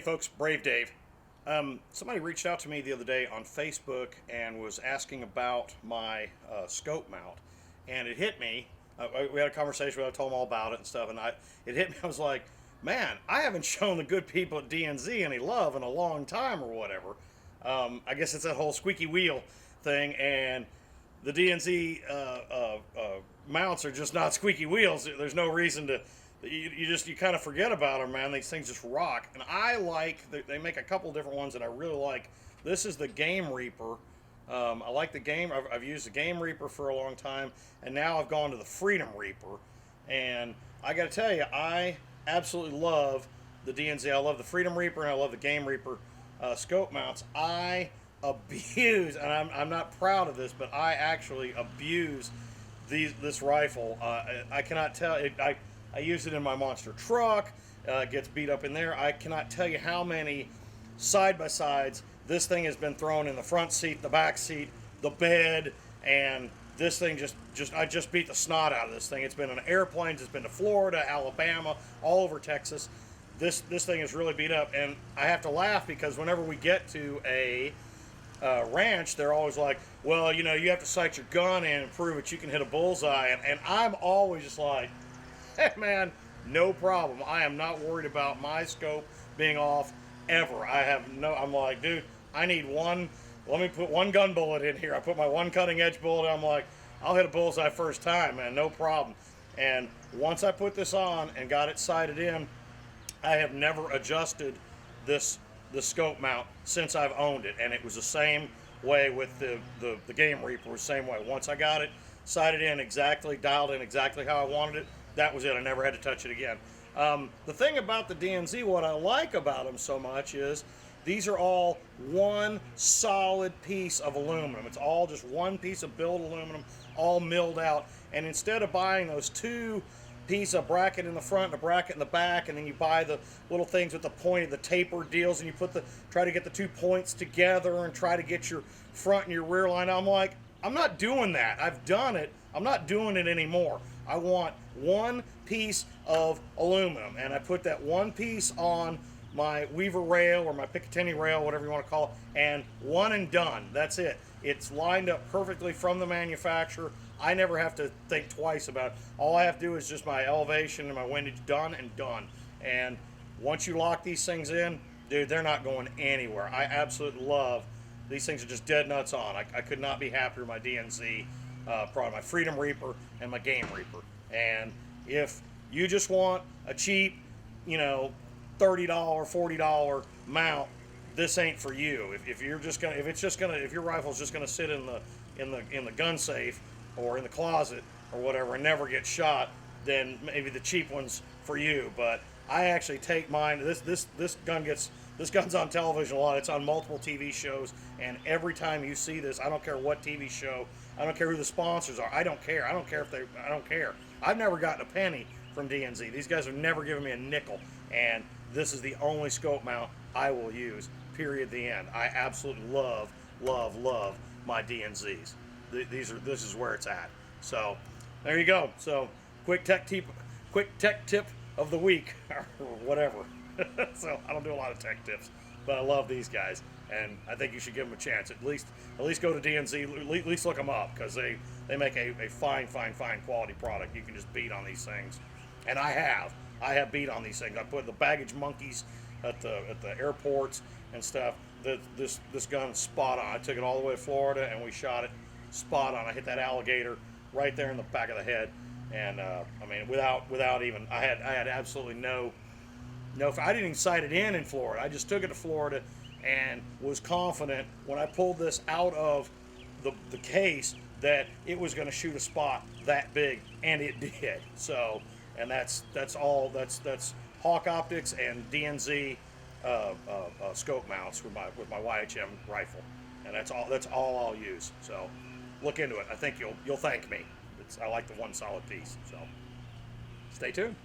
folks, Brave Dave. Somebody reached out to me the other day on Facebook and was asking about my scope mount, and it hit me. We had a conversation where I told them all about it and stuff, and it hit me. I was like, man, I haven't shown the good people at DNZ any love in a long time or whatever. I guess it's that whole squeaky wheel thing, and the DNZ mounts are just not squeaky wheels. There's no reason to. You kind of forget about them, man. These things just rock. And I like, they make a couple different ones that I really like. This is the Game Reaper. I like the game. I've used the Game Reaper for a long time, and now I've gone to the Freedom Reaper. And I got to tell you, I absolutely love the DNZ. I love the Freedom Reaper and I love the Game Reaper scope mounts. I abuse, and I'm not proud of this, but I actually abuse this rifle. I cannot tell. I use it in my monster truck. It gets beat up in there. I cannot tell you how many side-by-sides this thing has been thrown in the front seat, the back seat, the bed, and this thing I just beat the snot out of this thing. It's been on airplanes. It's been to Florida, Alabama, all over Texas. This thing is really beat up, and I have to laugh because whenever we get to a ranch, they're always like, well, you have to sight your gun in and prove that you can hit a bullseye, and I'm always just like, hey man, no problem. I am not worried about my scope being off ever. I'm like, dude, I need one. Let me put one gun bullet in here. I put my one cutting edge bullet. I'm like, I'll hit a bullseye first time, man, no problem. And once I put this on and got it sighted in, I have never adjusted the scope mount since I've owned it. And it was the same way with the Game Reaper, was the same way. Once I got it sighted in exactly, dialed in exactly how I wanted it, that was it. I never had to touch it again. The thing about the DNZ, what I like about them so much is these are all one solid piece of aluminum. It's all just one piece of build aluminum, all milled out. And instead of buying those two piece of bracket in the front and a bracket in the back, and then you buy the little things with the point of the taper deals, and you try to get the 2 points together and try to get your front and your rear line. I'm like, I'm not doing that. I've done it. I'm not doing it anymore. I want one piece of aluminum, and I put that one piece on my Weaver rail or my Picatinny rail, whatever you want to call it, and one and done. That's it. It's lined up perfectly from the manufacturer. I never have to think twice about it. All I have to do is just my elevation and my windage done and done. And once you lock these things in, dude, they're not going anywhere. I absolutely love these things. Are just dead nuts on. I could not be happier with my DNZ product, my Freedom Reaper and my Game Reaper. And if you just want a cheap, $30, $40 mount, this ain't for you. If your rifle's just gonna sit in the gun safe or in the closet or whatever and never get shot, then maybe the cheap one's for you. But I actually take mine. This gun's on television a lot. It's on multiple TV shows, and every time you see this, I don't care what TV show, I don't care who the sponsors are. I don't care. I don't care. I've never gotten a penny from DNZ. These guys have never given me a nickel, and this is the only scope mount I will use. Period. The end. I absolutely love my DNZs. This is where it's at. So there you go. So quick tech tip of the week or whatever. So I don't do a lot of tech tips, but I love these guys, and I think you should give them a chance. At least go to DNZ. At least look them up, because they make a fine quality product. You can just beat on these things, and I have beat on these things. I put the baggage monkeys at the airports and stuff. This gun's spot on. I took it all the way to Florida, and we shot it spot on. I hit that alligator right there in the back of the head, and without even, I had absolutely no, I didn't even sight it in Florida. I just took it to Florida and was confident when I pulled this out of the case that it was going to shoot a spot that big, and it did. So, and that's Hawk Optics and DNZ scope mounts with my YHM rifle, and that's all I'll use. So, look into it. I think you'll thank me. I like the one solid piece. So, stay tuned.